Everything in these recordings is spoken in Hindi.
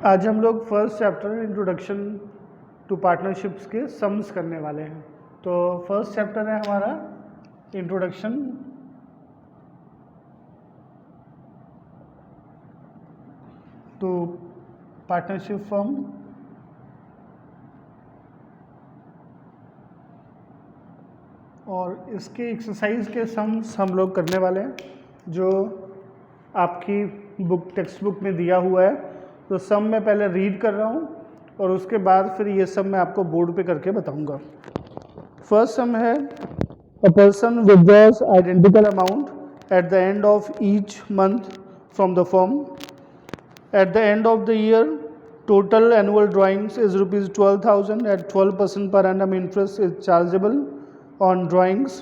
आज हम लोग first chapter introduction to partnerships के सम्स करने वाले हैं। तो फर्स्ट चैप्टर है हमारा इंट्रोडक्शन टू पार्टनरशिप फर्म। और इसके एक्सरसाइज के सम्स हम लोग करने वाले हैं जो आपकी टेक्स्ट बुक में दिया हुआ है। तो सम मैं पहले रीड कर रहा हूँ और उसके बाद फिर ये सम मैं आपको बोर्ड पे करके बताऊंगा। फर्स्ट सम है a person withdraws identical amount at the end of each month from the firm. At the end of the year total annual drawings is ₹12,000 at 12% per annum interest is chargeable on drawings.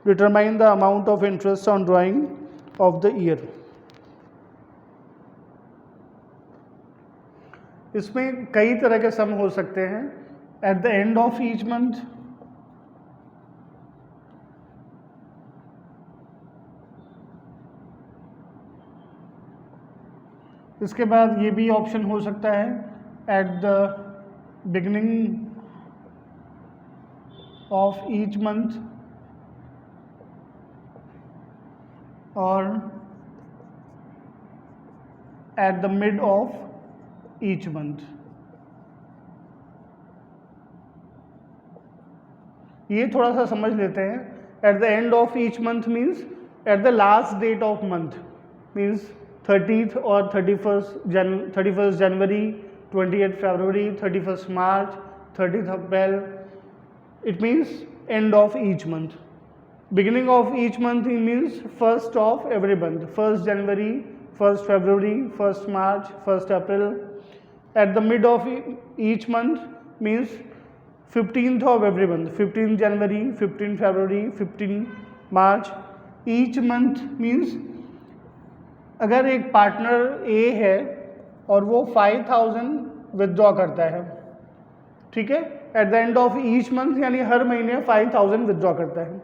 Determine the amount of interest on drawing of the year. इसमें कई तरह के सम हो सकते हैं। At the end of each month, इसके बाद ये भी ऑप्शन हो सकता है at the beginning of each month और at the mid of each month। ये थोड़ा सा समझ लेते हैं। At the end of each month means at the last date of month, means 30th और 31st जनवरी, 28th फरवरी, 31st मार्च, 30th अप्रैल। It means end of each month. Beginning of each month means first of every month, 1st January, 1st February, 1st March, 1st April. At the mid of each month means 15th of every month, 15th January, 15th February, 15th March। Each month means अगर एक पार्टनर A है और वो 5,000 विदड्रॉ करता है, ठीक है, at the end of each month यानी हर महीने 5,000 विदड्रॉ करता है।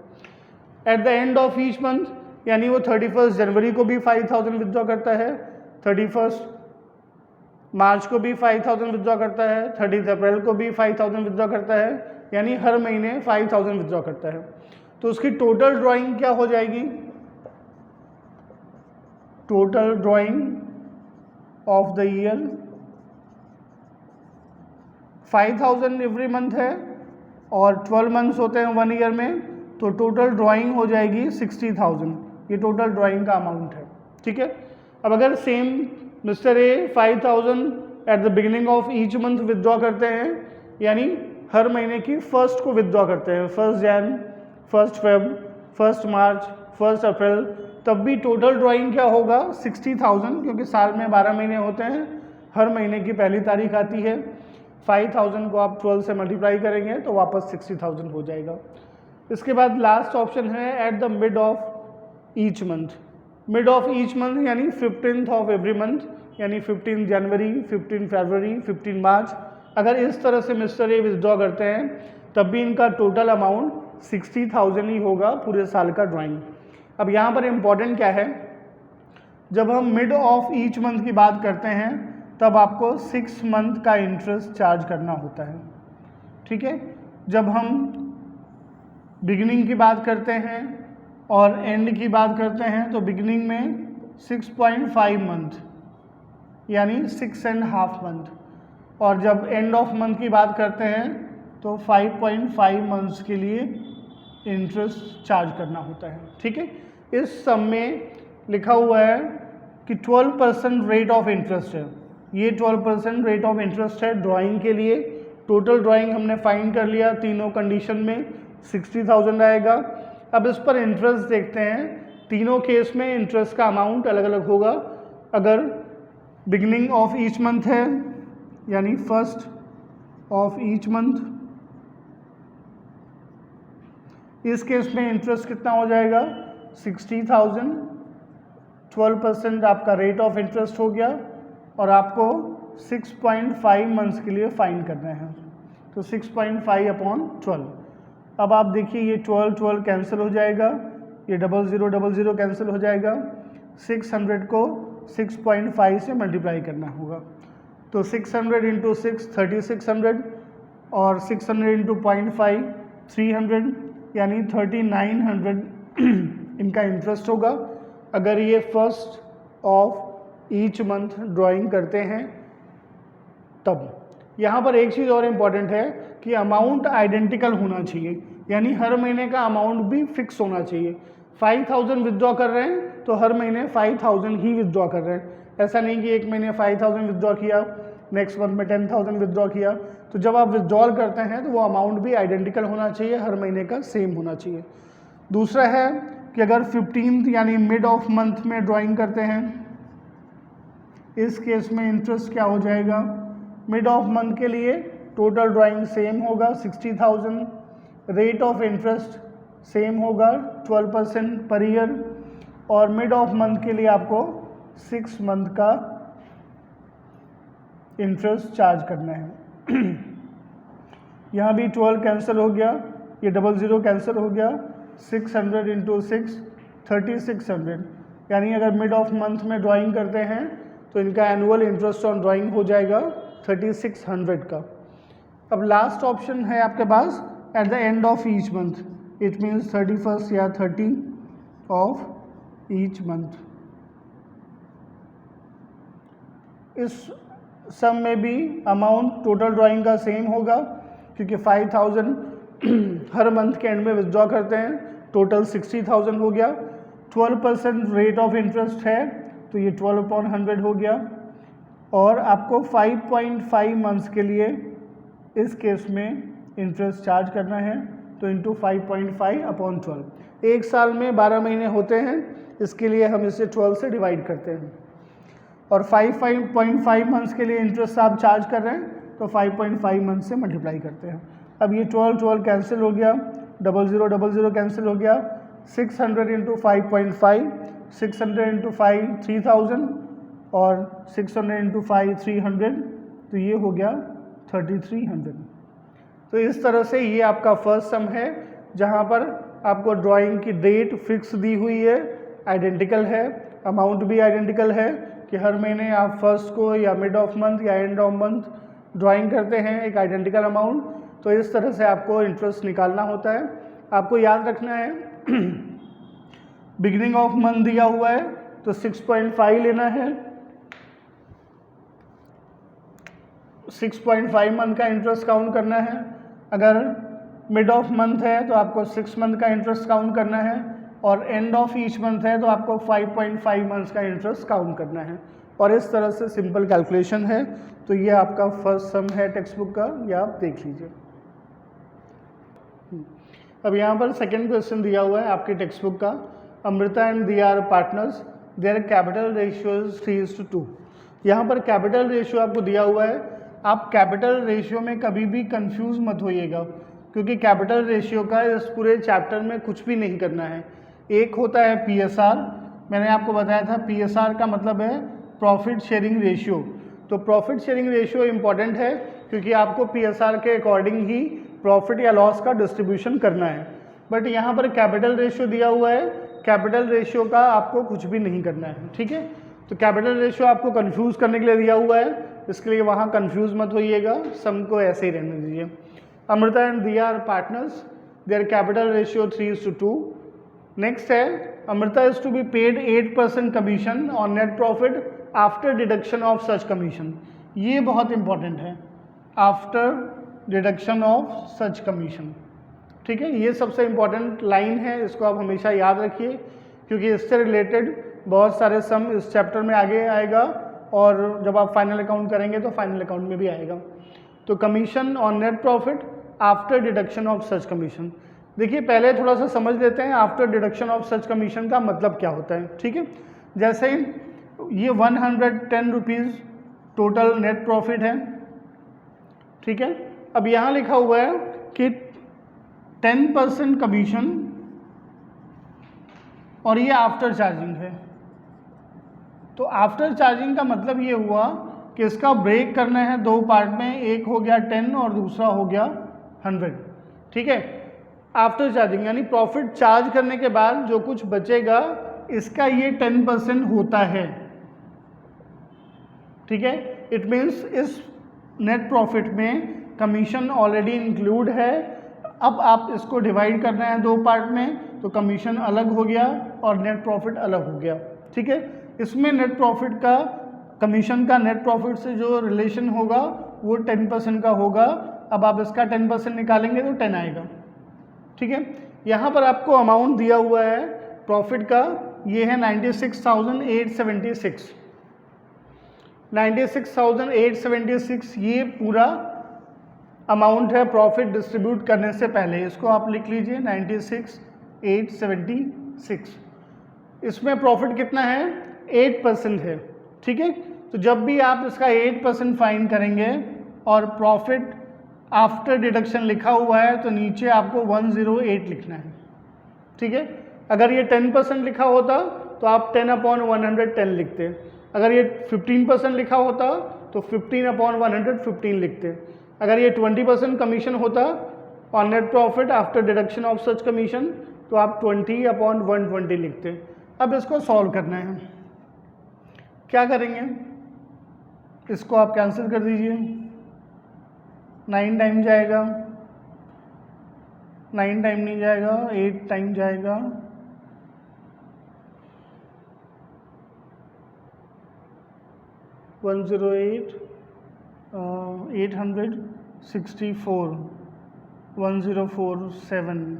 At the end of each month यानी वो 31st जनवरी को भी 5,000 विदड्रॉ करता है, 31st मार्च को भी 5,000 विदड्रॉ करता है, 30 अप्रैल को भी 5,000 विदड्रॉ करता है, यानी हर महीने 5,000 विदड्रॉ करता है। तो उसकी टोटल ड्राइंग क्या हो जाएगी? Total drying of the year 5,000 every month है और 12 मंथ्स होते हैं 1 ईयर में, तो टोटल ड्राइंग हो जाएगी 60,000। ये टोटल ड्राइंग का अमाउंट है, ठीक है। अब अगर same mister A 5,000 eight the beginning of each month withdraw करते हैं, यानी हर महीने की फर्स्ट को विदड्रॉ करते हैं, 1st Jain, 1st Feb, 1st मार्च, 1st अप्रैल, तब भी टोटल ड्राइंग क्या होगा? 60,000, क्योंकि साल में 12 महीने होते हैं, हर महीने की पहली तारीख आती है। 5,000 को आप 12 से मल्टीप्लाई करेंगे तो वापस 60,000 हो जाएगा। इसके बाद लास्ट ऑप्शन है at the mid of each month. Mid of each month यानी 15th ऑफ एवरी मंथ, यानी 15 जनवरी, 15 फरवरी, 15 मार्च। अगर इस तरह से मिस्टर ए विदड्रॉ करते हैं तब भी इनका टोटल अमाउंट 60,000 ही होगा पूरे साल का ड्राइंग। अब यहाँ पर इम्पॉर्टेंट क्या है, जब हम मिड ऑफ ईच मंथ की बात करते हैं तब आपको 6 मंथ का इंटरेस्ट चार्ज करना होता है, ठीक है। जब हम बिगिनिंग की बात करते हैं और एंड की बात करते हैं तो बिगिनिंग में 6.5 मंथ यानी 6.5 मंथ, और जब एंड ऑफ मंथ की बात करते हैं तो 5.5 मंथ्स के लिए इंटरेस्ट चार्ज करना होता है, ठीक है। इस सम में लिखा हुआ है कि 12% रेट ऑफ इंटरेस्ट है। ये 12% रेट ऑफ इंटरेस्ट है ड्राइंग के लिए। टोटल ड्राइंग हमने फाइंड कर लिया, तीनों कंडीशन में 60,000 आएगा। अब इस पर इंटरेस्ट देखते हैं। तीनों केस में इंटरेस्ट का अमाउंट अलग अलग होगा। अगर बिगिनिंग ऑफ ईच मंथ है यानी 1st ऑफ ईच मंथ, इस केस में इंटरेस्ट कितना हो जाएगा? 60,000। 12% आपका रेट ऑफ इंटरेस्ट हो गया और आपको 6.5 मंथ्स के लिए फाइंड करना है, तो 6.5/12। अब आप देखिए ये 12 कैंसिल हो जाएगा, ये 00 कैंसिल हो जाएगा, 600 को 6.5 से मल्टीप्लाई करना होगा। तो 600 इंटू 6 3600 और 600 इंटू 0.5 300 यानी 3900 इनका इंटरेस्ट होगा अगर ये first of each month drawing करते हैं तब। यहाँ पर एक चीज़ और इम्पॉर्टेंट है कि अमाउंट आइडेंटिकल होना चाहिए, यानी हर महीने का अमाउंट भी फिक्स होना चाहिए। 5000 विदड्रॉ कर रहे हैं तो हर महीने 5000 ही विदड्रॉ कर रहे हैं। ऐसा नहीं कि एक महीने 5000 विदड्रॉ किया, नेक्स्ट मंथ में 10000 विदड्रॉ किया। तो जब आप विदड्रॉल करते हैं तो वो अमाउंट भी आइडेंटिकल होना चाहिए, हर महीने का सेम होना चाहिए। दूसरा है कि अगर 15th यानी मिड ऑफ मंथ में ड्राइंग करते हैं, इस केस में इंटरेस्ट क्या हो जाएगा, मिड ऑफ मंथ के लिए टोटल ड्राइंग सेम होगा 60,000, रेट ऑफ इंटरेस्ट सेम होगा 12% पर ईयर, और मिड ऑफ मंथ के लिए आपको 6 मंथ का इंटरेस्ट चार्ज करना है। यहाँ भी 12 कैंसिल हो गया, ये 00 कैंसिल हो गया, 600 इंटू 6 3600, यानी अगर मिड ऑफ मंथ में ड्राइंग करते हैं तो इनका एनुअल इंटरेस्ट ऑन ड्राइंग हो जाएगा 3600 का। अब लास्ट ऑप्शन है आपके पास at the end of each month, it means 31st या 30 ऑफ ईच मंथ। इस सम में भी अमाउंट टोटल ड्राइंग का सेम होगा क्योंकि 5000 हर मंथ के एंड में विथड्रॉ करते हैं, टोटल 60,000 हो गया। 12% रेट ऑफ इंटरेस्ट है तो ये 12/100 हो गया, और आपको 5.5 मंथ्स के लिए इस केस में इंटरेस्ट चार्ज करना है, तो इंटू 5.5/12। एक साल में 12 महीने होते हैं, इसके लिए हम इसे 12 से डिवाइड करते हैं, और 5.5 मंथ्स के लिए इंटरेस्ट आप चार्ज कर रहे हैं तो 5.5 मंथ से मल्टीप्लाई करते हैं। अब ये 12 कैंसिल हो गया, 00 कैंसिल हो गया, 600 इंटू 5.5, 600 इंटू 5 3000, और 600 इंटू 5 300, तो ये हो गया 3300। तो इस तरह से ये आपका फर्स्ट सम है जहाँ पर आपको ड्राइंग की डेट फिक्स दी हुई है, आइडेंटिकल है, अमाउंट भी आइडेंटिकल है कि हर महीने आप फर्स्ट को या मिड ऑफ मंथ या एंड ऑफ मंथ ड्राइंग करते हैं एक आइडेंटिकल अमाउंट। तो इस तरह से आपको इंटरेस्ट निकालना होता है। आपको याद रखना है बिगिनिंग ऑफ मंथ दिया हुआ है तो 6.5 लेना है, 6.5 मंथ का इंटरेस्ट काउंट करना है। अगर मिड ऑफ मंथ है तो आपको 6 मंथ का इंटरेस्ट काउंट करना है, और एंड ऑफ ईच मंथ है तो आपको 5.5 मंथ्स का इंटरेस्ट काउंट करना है। और इस तरह से सिंपल कैलकुलेशन है। तो ये आपका फर्स्ट सम है टेक्स्ट बुक का, ये आप देख लीजिए। अब यहाँ पर सेकेंड क्वेश्चन दिया हुआ है आपकी टेक्स्ट बुक का, Amrita and the are partners, their capital ratio 3:2। यहाँ पर कैपिटल रेशियो आपको दिया हुआ है। आप कैपिटल रेशियो में कभी भी कंफ्यूज मत होइएगा, क्योंकि कैपिटल रेशियो का इस पूरे चैप्टर में कुछ भी नहीं करना है। एक होता है PSR, मैंने आपको बताया था PSR का मतलब है प्रॉफिट शेयरिंग रेशियो। तो प्रॉफिट शेयरिंग रेशियो इम्पॉर्टेंट है क्योंकि आपको PSR के अकॉर्डिंग ही प्रॉफिट या लॉस का डिस्ट्रीब्यूशन करना है। बट यहाँ पर कैपिटल रेशियो दिया हुआ है, कैपिटल रेशियो का आपको कुछ भी नहीं करना है, ठीक है। तो कैपिटल रेशियो आपको कंफ्यूज करने के लिए दिया हुआ है, इसके लिए वहाँ कंफ्यूज मत होइएगा, सम को ऐसे ही रहने दीजिए। Amrita and the are partners, their capital ratio 3:2। Next है Amrita is to be paid 8% commission on net profit after deduction of such commission. ये बहुत इंपॉर्टेंट है, after deduction of such commission, ठीक है। ये सबसे इम्पॉर्टेंट लाइन है, इसको आप हमेशा याद रखिए क्योंकि इससे रिलेटेड बहुत सारे सम इस चैप्टर में आगे आएगा, और जब आप फाइनल अकाउंट करेंगे तो फाइनल अकाउंट में भी आएगा। तो commission on net profit after deduction of such commission. देखिए पहले थोड़ा सा समझ लेते हैं after deduction of such commission का मतलब क्या होता है, ठीक है। जैसे ये 110 रुपीज़ टोटल नेट प्रॉफिट है, ठीक है। अब यहाँ लिखा हुआ है कि 10% कमीशन, और ये आफ्टर चार्जिंग है। तो आफ्टर चार्जिंग का मतलब ये हुआ कि इसका ब्रेक करना है दो पार्ट में, एक हो गया 10 और दूसरा हो गया 100, ठीक है। आफ्टर चार्जिंग यानी प्रॉफिट चार्ज करने के बाद जो कुछ बचेगा इसका ये 10% होता है, ठीक है। इट मीन्स इस नेट प्रॉफिट में कमीशन ऑलरेडी इंक्लूड है। अब आप इसको डिवाइड करना है दो पार्ट में, तो कमीशन अलग हो गया और नेट प्रॉफिट अलग हो गया, ठीक है। इसमें नेट प्रॉफिट का कमीशन का नेट प्रॉफिट से जो रिलेशन होगा वो 10% का होगा। अब आप इसका 10% निकालेंगे तो 10 आएगा, ठीक है। यहाँ पर आपको अमाउंट दिया हुआ है प्रॉफिट का, ये है 96,876। 96,876 ये पूरा अमाउंट है प्रॉफिट डिस्ट्रीब्यूट करने से पहले। इसको आप लिख लीजिए 96,876। इसमें प्रॉफिट कितना है? 8% है, ठीक है। तो जब भी आप इसका 8% फाइन करेंगे और प्रॉफिट आफ्टर डिडक्शन लिखा हुआ है तो नीचे आपको 108 लिखना है, ठीक है। अगर ये 10% लिखा होता तो आप 10/110 लिखते। अगर ये 15% लिखा होता तो 15/115 लिखते। अगर ये 20% कमीशन होता on net profit after deduction of such commission तो आप 20/120 लिखते। अब इसको सॉल्व करना है, क्या करेंगे? इसको आप कैंसिल कर दीजिए, 9 टाइम जाएगा, 9 टाइम नहीं जाएगा, 8 टाइम जाएगा, 108, 864, 1047,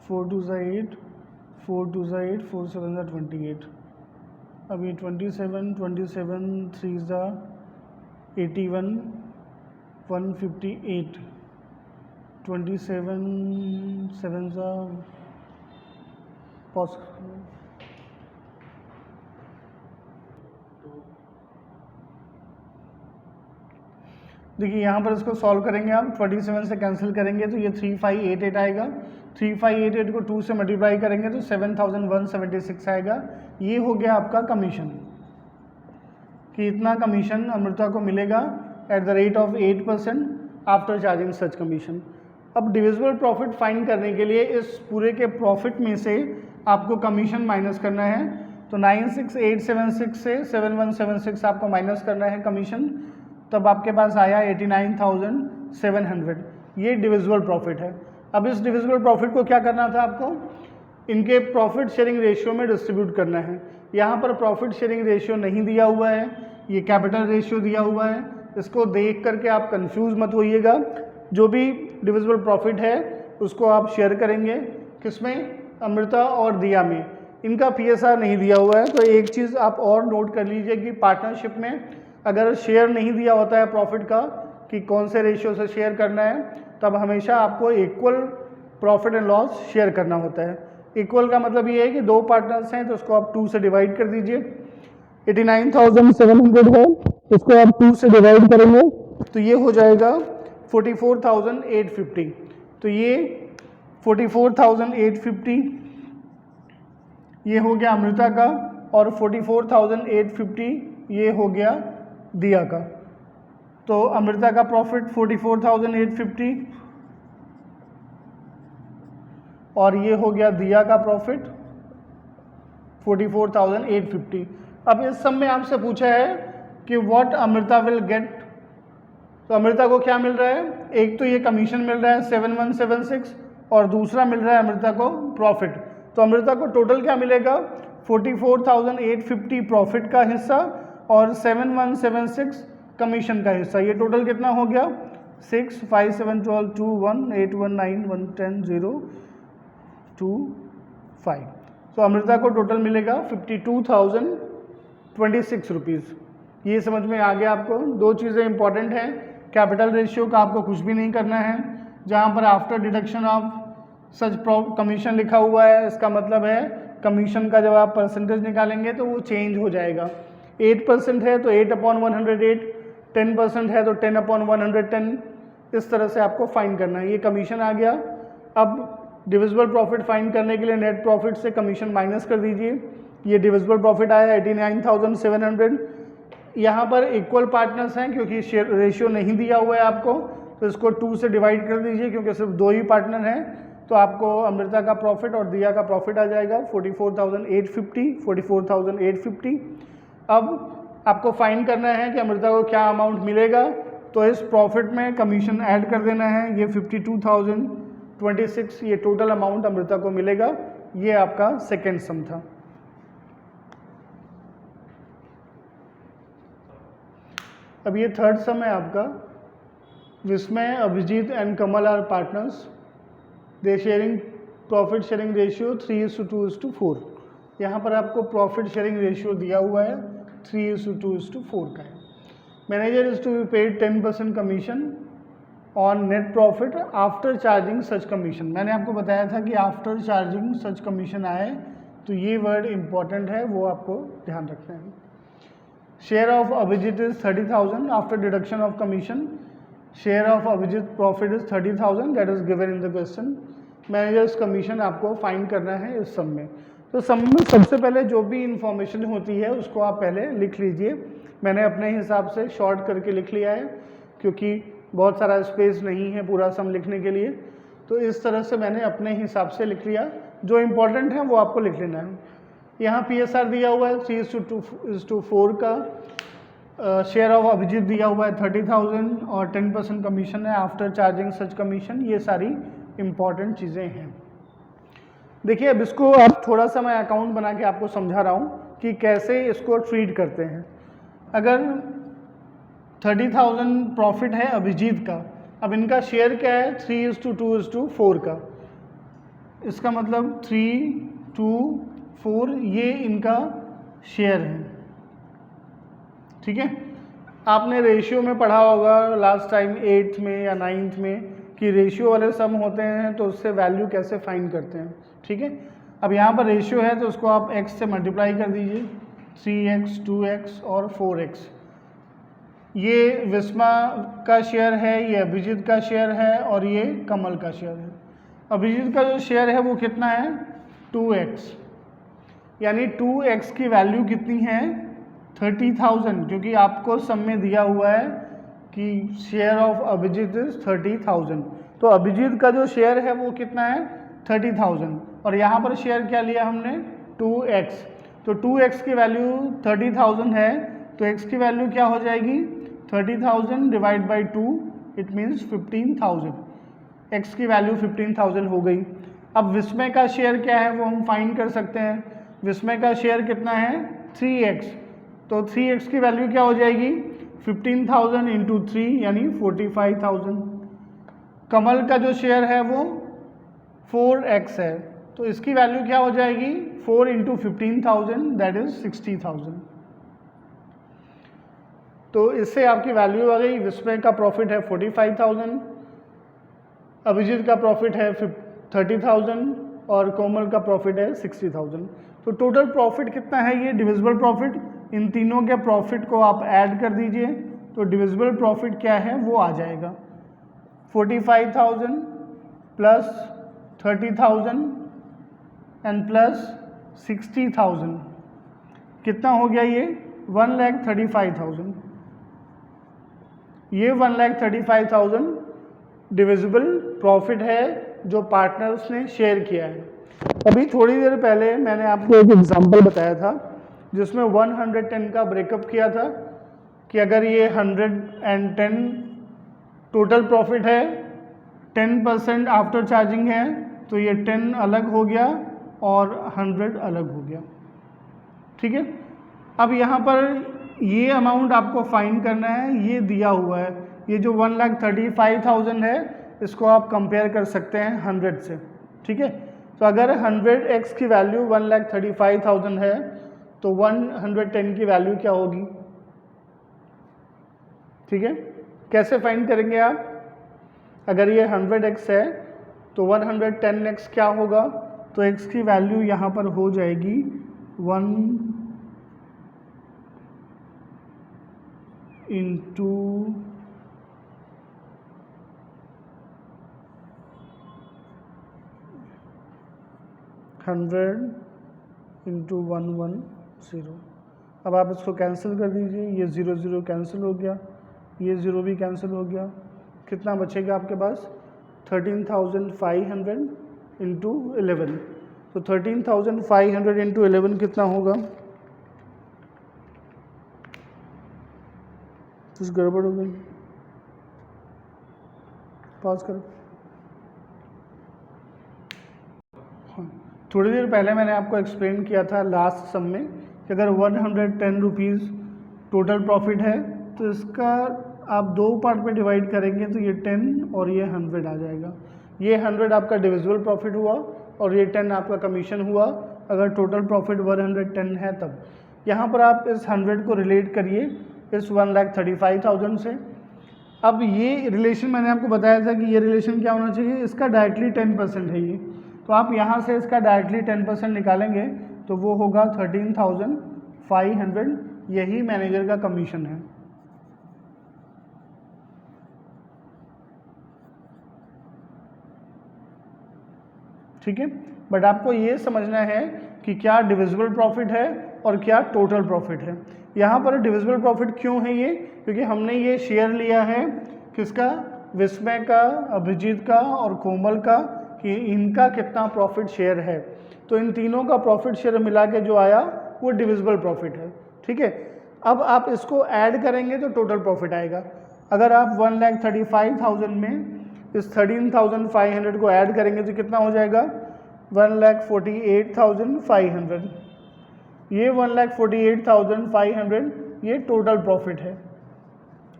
4 2 8, 4 2 8, 4 7 28। अब ये 27, 3 81, 158, 27 7 पॉज। देखिए यहाँ पर इसको सॉल्व करेंगे आप, 27 से कैंसिल करेंगे तो ये 3588 आएगा। 3588 को 2 से मल्टीप्लाई करेंगे तो 7176 आएगा। ये हो गया आपका कमीशन, कि इतना कमीशन अमृता को मिलेगा at the rate of 8% after charging such commission. अब डिविजिबल प्रॉफिट फाइंड करने के लिए इस पूरे के प्रॉफिट में से आपको कमीशन माइनस करना है। तो 96,876 से 7176 आपको माइनस करना है कमीशन, तब आपके पास आया 89,700। ये डिविजिबल प्रॉफिट है। अब इस डिविजिबल प्रॉफिट को क्या करना था आपको? इनके प्रॉफिट शेयरिंग रेशियो में डिस्ट्रीब्यूट करना है। यहाँ पर प्रॉफिट शेयरिंग रेशियो नहीं दिया हुआ है, ये कैपिटल रेशियो दिया हुआ है। इसको देख करके आप कंफ्यूज मत होइएगा। जो भी डिविजिबल प्रॉफिट है उसको आप शेयर करेंगे किसमें? अमृता और दिया में। इनका PSR नहीं दिया हुआ है। तो एक चीज़ आप और नोट कर लीजिए कि पार्टनरशिप में अगर शेयर नहीं दिया होता है प्रॉफिट का कि कौन से रेशियो से शेयर करना है, तब हमेशा आपको equal profit and loss share करना होता है। इक्वल का मतलब ये है कि दो पार्टनर्स हैं तो उसको आप 2 से डिवाइड कर दीजिए। 89,700 है, इसको आप 2 से डिवाइड करेंगे तो ये हो जाएगा 44,850। तो ये 44,850 ये हो गया अमृता का, और 44,850 ये हो गया दिया का। तो अमृता का प्रॉफिट 44,850 और ये हो गया दिया का प्रॉफिट 44,850। अब इस सब में आपसे पूछा है कि व्हाट अमृता विल गेट। तो अमृता को क्या मिल रहा है? एक तो ये कमीशन मिल रहा है 7176 और दूसरा मिल रहा है अमृता को प्रॉफिट। तो अमृता को टोटल क्या मिलेगा? 44,850 प्रॉफिट का हिस्सा और 7176 कमीशन का हिस्सा। ये टोटल कितना हो गया? 6 5 7 12 2 1 8 1 9 1 10 0 2 5। तो अमृता को टोटल मिलेगा 52,026 रुपीज़। ये समझ में आ गया आपको? दो चीज़ें इंपॉर्टेंट हैं। कैपिटल रेशियो का आपको कुछ भी नहीं करना है। जहाँ पर after deduction of such commission लिखा हुआ है, इसका मतलब है कमीशन का जब आप परसेंटेज निकालेंगे तो वो चेंज हो जाएगा। 8% है तो 8/108, 10% है तो 10/110। इस तरह से आपको फाइंड करना है। ये कमीशन आ गया। अब डिविजिबल प्रॉफिट फाइंड करने के लिए नेट प्रॉफिट से कमीशन माइनस कर दीजिए। ये डिविजिबल प्रॉफिट आया 89,700। यहाँ पर इक्वल पार्टनर्स हैं क्योंकि रेशियो नहीं दिया हुआ है आपको, तो इसको 2 से डिवाइड कर दीजिए क्योंकि सिर्फ 2 ही पार्टनर हैं। तो आपको अमृता का प्रॉफिट और दिया का प्रॉफिट आ जाएगा 44,850, 44,850। अब आपको फाइंड करना है कि अमृता को क्या अमाउंट मिलेगा, तो इस प्रॉफिट में कमीशन ऐड कर देना है। ये 52,026 ये टोटल अमाउंट अमृता को मिलेगा। ये आपका सेकेंड सम था। अब ये थर्ड सम है आपका। Vismay, Abhijeet and Kamal are partners, they sharing profit sharing ratio 3:2:4। यहाँ पर आपको प्रॉफिट शेयरिंग रेशियो दिया हुआ है 3:2:4 का है। Manager is to be paid 10% commission on net profit after charging such commission. मैंने आपको बताया था कि आफ्टर चार्जिंग सच कमीशन आए तो ये वर्ड इंपॉर्टेंट है, वो आपको ध्यान रखना है। Share of Abhijeet is 30,000 after deduction of commission. Share of Abhijeet profit is 30,000 that is given in the question. Manager's commission आपको फाइंड करना है इस सम में। तो सम में सबसे पहले जो भी इंफॉर्मेशन होती है उसको आप पहले लिख लीजिए। मैंने अपने हिसाब से शॉर्ट करके लिख लिया है क्योंकि बहुत सारा स्पेस नहीं है पूरा सम लिखने के लिए, तो इस तरह से मैंने अपने हिसाब से लिख लिया। जो इम्पोर्टेंट है वो आपको लिख लेना है। यहाँ PSR दिया हुआ है 3:4 का। शेयर ऑफ अभिजीत दिया हुआ है 30,000 और 10% कमीशन है आफ्टर चार्जिंग सच कमीशन। ये सारी इम्पॉर्टेंट चीज़ें हैं। देखिए अब इसको आप थोड़ा सा मैं अकाउंट बना के आपको समझा रहा हूँ कि कैसे इसको ट्रीट करते हैं। अगर 30,000 प्रॉफिट है अभिजीत का, अब इनका शेयर क्या है 3:2:4 का। इसका मतलब 3:2:4 ये इनका शेयर है, ठीक है। आपने रेशियो में पढ़ा होगा लास्ट टाइम 8th में या 9th में कि रेशियो वाले सम होते हैं तो उससे वैल्यू कैसे फाइंड करते हैं, ठीक है। अब यहाँ पर रेशियो है तो उसको आप x से मल्टीप्लाई कर दीजिए, 3x, 2x और 4x। ये विस्मा का शेयर है, ये अभिजीत का शेयर है और ये कमल का शेयर है। अभिजीत का जो शेयर है वो कितना है 2x, यानी 2x की वैल्यू कितनी है 30,000, क्योंकि आपको सम में दिया हुआ है कि शेयर ऑफ अभिजीत इज 30,000। तो अभिजीत का जो शेयर है वो कितना है 30,000 और यहाँ पर शेयर क्या लिया हमने 2x। तो 2x की वैल्यू 30,000 है तो x की वैल्यू क्या हो जाएगी 30,000 divide by 2 it means 15,000। x की वैल्यू 15,000 हो गई। अब विस्मय का शेयर क्या है वो हम फाइंड कर सकते हैं। विस्मय का शेयर कितना है 3x, तो 3x की वैल्यू क्या हो जाएगी 15,000 इंटू 3 यानी 45,000। कमल का जो शेयर है वो 4x है तो इसकी वैल्यू क्या हो जाएगी 4 इंटू 15,000 दैट इज 60,000। तो इससे आपकी वैल्यू आ गई। विस्मय का प्रॉफिट है 45,000, अभिजीत का प्रॉफिट है 30,000 और कोमल का प्रॉफिट है 60,000। तो टोटल प्रॉफिट कितना है ये डिविजिबल प्रॉफिट। इन तीनों के प्रॉफिट को आप ऐड कर दीजिए तो डिविजिबल प्रॉफिट क्या है वो आ जाएगा 45,000 प्लस 30,000 एंड प्लस 60,000 कितना हो गया ये 1,35,000। ये 1,35,000 डिविजिबल प्रॉफिट है जो पार्टनर्स ने शेयर किया है। अभी थोड़ी देर पहले मैंने आपको एक एग्जांपल बताया था जिसमें 110 का ब्रेकअप किया था कि अगर ये 110 टोटल प्रॉफिट है 10% आफ्टर चार्जिंग है तो ये 10 अलग हो गया और 100 अलग हो गया, ठीक है। अब यहाँ पर ये अमाउंट आपको फाइंड करना है, ये दिया हुआ है। ये जो 1,35,000 है इसको आप कंपेयर कर सकते हैं 100 से, ठीक है। तो अगर 100x की वैल्यू 1,35,000 है तो 110 की वैल्यू क्या होगी, ठीक है। कैसे फाइंड करेंगे आप, अगर ये 100x है तो 110x क्या होगा, तो x की वैल्यू यहाँ पर हो जाएगी 1 इंटू 100 इंटू 110। अब आप इसको कैंसिल कर दीजिए, ये 0 0 कैंसिल हो गया, ये 0 भी कैंसिल हो गया। कितना बचेगा आपके पास 13,500 इंटू 11, तो 13,500 इंटू 11 कितना होगा? कुछ गड़बड़ हो गई, पॉज करो। हाँ, थोड़ी देर पहले मैंने आपको एक्सप्लेन किया था लास्ट सम में कि अगर 110 रुपीज़ टोटल प्रॉफिट है तो इसका आप दो पार्ट में डिवाइड करेंगे तो ये 10 और ये 100 आ जाएगा। ये 100 आपका डिविजिबल प्रॉफिट हुआ और ये 10 आपका कमीशन हुआ अगर टोटल प्रॉफिट 110 है तब। यहाँ पर आप इस 100 को रिलेट करिए इस 1,35,000 से। अब ये रिलेशन मैंने आपको बताया था कि ये रिलेशन क्या होना चाहिए, इसका डायरेक्टली 10% है ये, तो आप यहाँ से इसका डायरेक्टली 10% निकालेंगे तो वो होगा 13,500, यही मैनेजर का कमीशन है। ठीक है, बट आपको ये समझना है कि क्या डिविजिबल प्रॉफिट है और क्या टोटल प्रॉफिट है। यहाँ पर डिविजिबल प्रॉफिट क्यों है ये, क्योंकि हमने ये शेयर लिया है किसका, विस्मय का, अभिजीत का और कोमल का, कि इनका कितना प्रॉफिट शेयर है, तो इन तीनों का प्रॉफिट शेयर मिला के जो आया वो डिविजिबल प्रॉफिट है। ठीक है, अब आप इसको ऐड करेंगे तो टोटल प्रॉफिट आएगा। अगर आप 1,35,000 में इस 13,500 को ऐड करेंगे तो कितना हो जाएगा, 1,48,500। ये 1,48,500 ये टोटल प्रॉफिट है।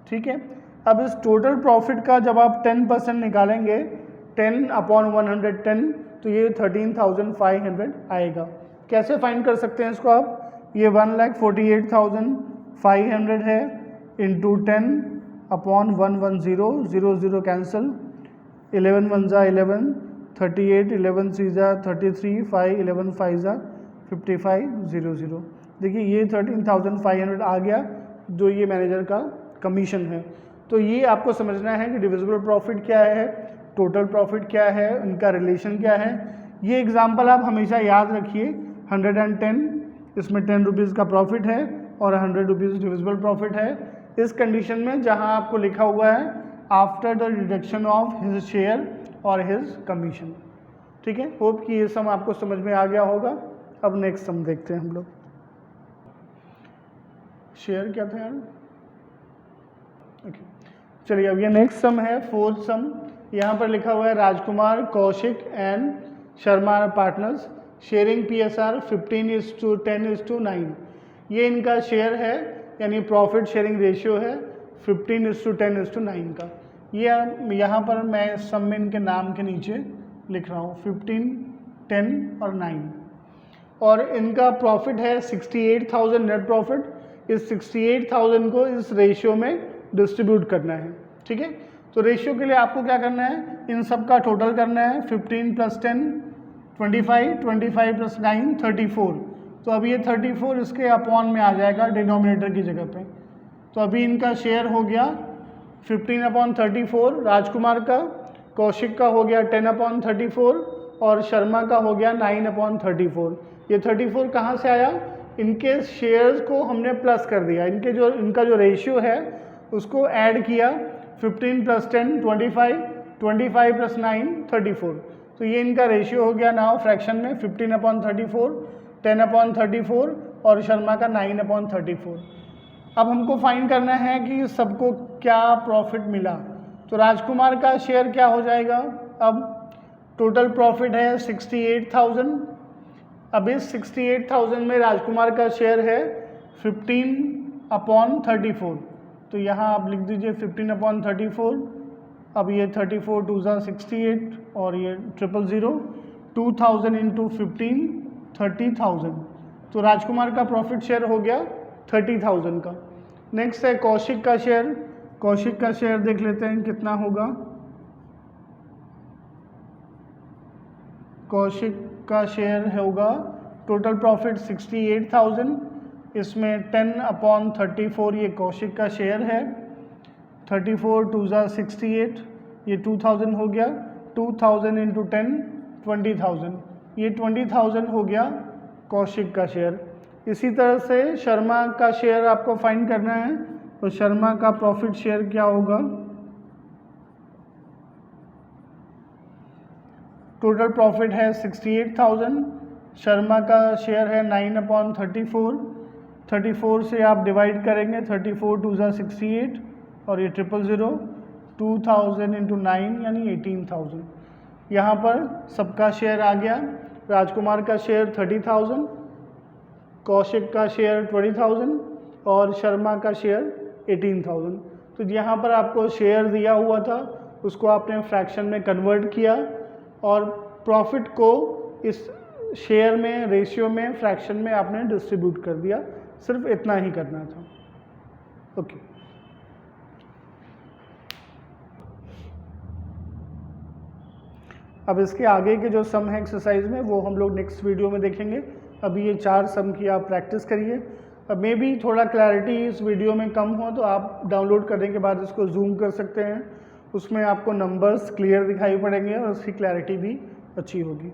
ठीक है, अब इस टोटल प्रॉफिट का जब आप 10% निकालेंगे 10/110 तो ये 13,500 आएगा। कैसे फाइंड कर सकते हैं इसको आप, ये 1,48,500 है इंटू 10/110, 0 0 कैंसिल, 11 1 जा 11, 38, 11 3 जा 33, 5 11 5 जा 55, 0 0। देखिए ये 13,500 आ गया जो ये मैनेजर का कमीशन है। तो ये आपको समझना है कि डिविजिबल प्रॉफिट क्या है, टोटल प्रॉफिट क्या है, उनका रिलेशन क्या है। ये एग्जांपल आप हमेशा याद रखिए, 110 इसमें 10 रुपीज़ का प्रॉफिट है और 100 रुपीज़ डिविजिबल प्रॉफिट है। इस कंडीशन में जहां आपको लिखा हुआ है after the deduction of his share और हिज कमीशन। ठीक है, होप कि ये सम आपको समझ में आ गया होगा। अब नेक्स्ट सम देखते हैं हम लोग। शेयर क्या था यार, ओके चलिए अब ये नेक्स्ट सम है, फोर्थ सम। यहाँ पर लिखा हुआ है Rajkumar, Kaushik and Sharma partners sharing PSR 15:10:9। ये इनका शेयर है, यानी प्रॉफिट शेयरिंग रेशियो है 15:10:9 का। ये यहाँ पर मैं सम में इनके नाम के नीचे लिख रहा हूँ 15, 10 और 9। और इनका प्रॉफिट है 68,000 नेट प्रॉफिट। इस 68,000 को इस रेशियो में डिस्ट्रीब्यूट करना है। ठीक है, तो रेशियो के लिए आपको क्या करना है, इन सब का टोटल करना है। 15 + 10 25, 25 + 9 34। तो अब ये 34 इसके अपॉन में आ जाएगा डिनोमिनेटर की जगह पे। तो अभी इनका शेयर हो गया 15/34 राजकुमार का, कौशिक का हो गया 10/34 और शर्मा का हो गया 9/34। ये 34 कहाँ से आया, इनके शेयर्स को हमने प्लस कर दिया, इनका जो रेशियो है उसको ऐड किया। 15 + 10 25, 25 + 9 34। तो ये इनका रेशियो हो गया नाउ फ्रैक्शन में 15/34, 10/34 और शर्मा का 9/34। अब हमको फाइंड करना है कि सबको क्या प्रॉफिट मिला। तो राजकुमार का शेयर क्या हो जाएगा, अब टोटल प्रॉफिट है 68,000। अब इस 68,000 में राजकुमार का शेयर है 15/34। तो यहाँ आप लिख दीजिए 15/34। अब ये 34 2 ज़ा 68 और ये 000, 2000 × 15 30,000। तो राजकुमार का प्रॉफिट शेयर हो गया 30,000 का। नेक्स्ट है कौशिक का शेयर। कौशिक का शेयर देख लेते हैं कितना होगा। कौशिक का शेयर होगा टोटल प्रॉफिट 68,000, इसमें 10/34 ये कौशिक का शेयर है। 34 2 ज़ा 68, ये 2000 हो गया। 2000 × 10 20,000, ये 20,000 हो गया कौशिक का शेयर। इसी तरह से शर्मा का शेयर आपको फाइंड करना है। तो शर्मा का प्रॉफिट शेयर क्या होगा, टोटल प्रॉफिट है 68,000। शर्मा का शेयर है 9/34। 34 से आप डिवाइड करेंगे, 34 2 ज़ा 68 और ये 000, 2000 इंटू 9 यानी 18,000। यहाँ पर सबका शेयर आ गया। राजकुमार का शेयर 30,000, कौशिक का शेयर 20,000 और शर्मा का शेयर 18,000। तो यहाँ पर आपको शेयर दिया हुआ था, उसको आपने फ्रैक्शन में कन्वर्ट किया और प्रॉफिट को इस शेयर में, रेशियो में, फ्रैक्शन में आपने डिस्ट्रीब्यूट कर दिया। सिर्फ इतना ही करना था। ओके, अब इसके आगे के जो सम है एक्सरसाइज में वो हम लोग नेक्स्ट वीडियो में देखेंगे। अभी ये 4 सम की आप प्रैक्टिस करिए। अब मे भी थोड़ा क्लैरिटी इस वीडियो में कम हो तो आप डाउनलोड करने के बाद इसको जूम कर सकते हैं, उसमें आपको नंबर्स क्लियर दिखाई पड़ेंगे और उसकी क्लैरिटी भी अच्छी होगी।